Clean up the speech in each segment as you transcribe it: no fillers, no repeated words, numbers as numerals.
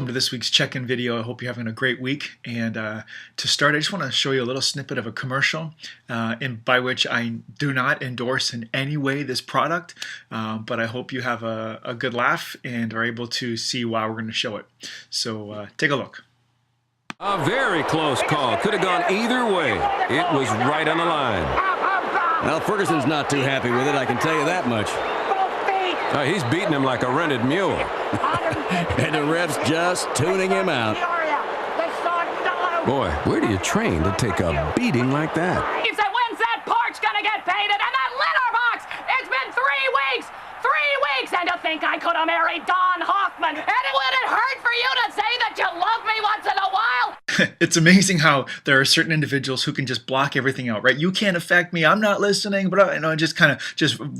welcome to this week's check-in video. I hope you're having a great week. And to start, I just want to show you a little snippet of a commercial by which I do not endorse in any way this product, but I hope you have a good laugh and are able to see why we're going to show it. So take a look. A very close call. Could have gone either way. It was right on the line. Well, Ferguson's not too happy with it, I can tell you that much. He's beating him like a rented mule. And the ref's just tuning him out. Boy, where do you train to take a beating like that? He said, when's that porch gonna get painted? And that litter box! It's been 3 weeks! 3 weeks! And to think I could have married Don Hoffman. And it wouldn't hurt for you to say that you love me once in a while. It's amazing how there are certain individuals who can just block everything out, right? You can't affect me. I'm not listening, but just kind of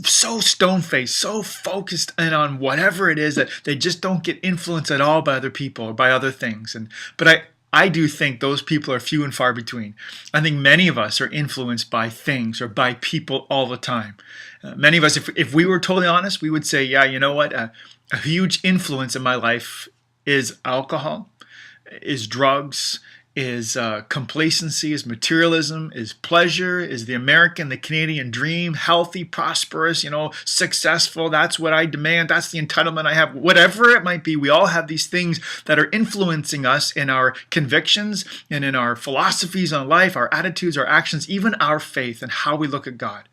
so stone-faced, so focused in on whatever it is that they just don't get influenced at all by other people or by other things. But I do think those people are few and far between. I think many of us are influenced by things or by people all the time. Many of us, if we were totally honest, we would say, yeah, you know what? A huge influence in my life is alcohol, is drugs, is complacency, is materialism, is pleasure, is the American, the Canadian dream, healthy, prosperous, successful. That's what I demand. That's the entitlement I have. Whatever it might be, we all have these things that are influencing us in our convictions and in our philosophies on life, our attitudes, our actions, even our faith and how we look at God.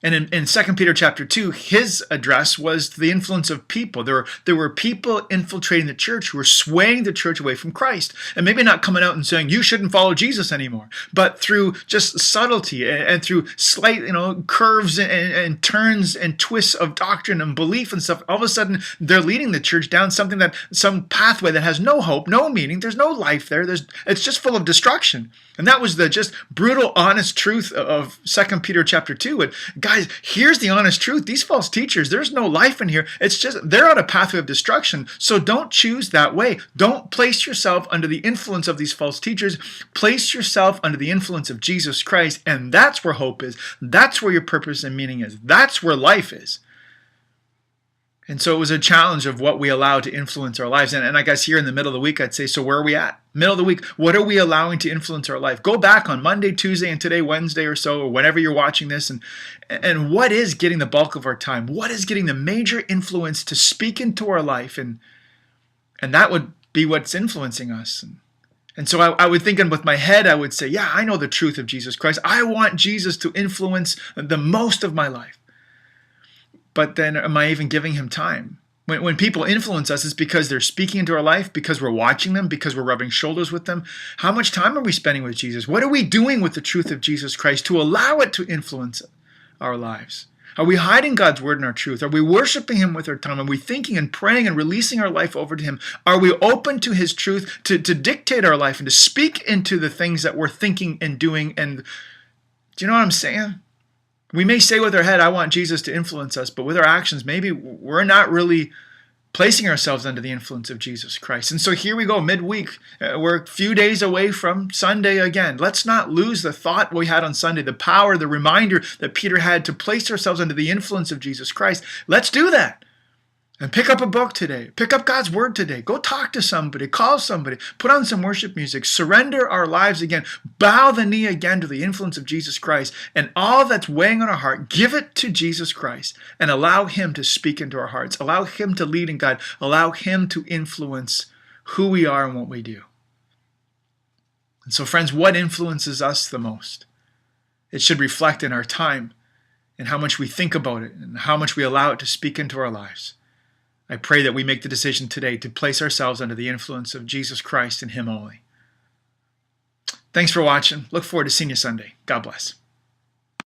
And in 2 Peter chapter 2, his address was the influence of people. There were people infiltrating the church who were swaying the church away from Christ. And maybe not coming out and saying, you shouldn't follow Jesus anymore. But through just subtlety and through slight curves and turns and twists of doctrine and belief and stuff, all of a sudden they're leading the church down some pathway that has no hope, no meaning. There's no life there. It's just full of destruction. And that was the just brutal, honest truth of 2 Peter chapter 2. And guys, here's the honest truth. These false teachers, there's no life in here. It's just they're on a pathway of destruction. So don't choose that way. Don't place yourself under the influence of these false teachers. Place yourself under the influence of Jesus Christ. And that's where hope is. That's where your purpose and meaning is. That's where life is. And so it was a challenge of what we allow to influence our lives. And I guess here in the middle of the week, I'd say, so where are we at? Middle of the week, what are we allowing to influence our life? Go back on Monday, Tuesday, and today, Wednesday or so, or whenever you're watching this, and what is getting the bulk of our time? What is getting the major influence to speak into our life? And that would be what's influencing us. And so I would think, and with my head, I would say, yeah, I know the truth of Jesus Christ. I want Jesus to influence the most of my life. But then am I even giving him time? When people influence us, it's because they're speaking into our life, because we're watching them, because we're rubbing shoulders with them. How much time are we spending with Jesus? What are we doing with the truth of Jesus Christ to allow it to influence our lives? Are we hiding God's word in our truth? Are we worshiping him with our time? Are we thinking and praying and releasing our life over to him? Are we open to his truth to dictate our life and to speak into the things that we're thinking and doing? And do you know what I'm saying? We may say with our head, I want Jesus to influence us, but with our actions, maybe we're not really placing ourselves under the influence of Jesus Christ. And so here we go, midweek. We're a few days away from Sunday again. Let's not lose the thought we had on Sunday, the power, the reminder that Peter had to place ourselves under the influence of Jesus Christ. Let's do that. And pick up a book today. Pick up God's word today. Go talk to somebody. Call somebody. Put on some worship music. Surrender our lives again. Bow the knee again to the influence of Jesus Christ. And all that's weighing on our heart, give it to Jesus Christ. And allow him to speak into our hearts. Allow him to lead in God. Allow him to influence who we are and what we do. And so, friends, what influences us the most? It should reflect in our time and how much we think about it and how much we allow it to speak into our lives. I pray that we make the decision today to place ourselves under the influence of Jesus Christ and him only. Thanks for watching. Look forward to seeing you Sunday. God bless.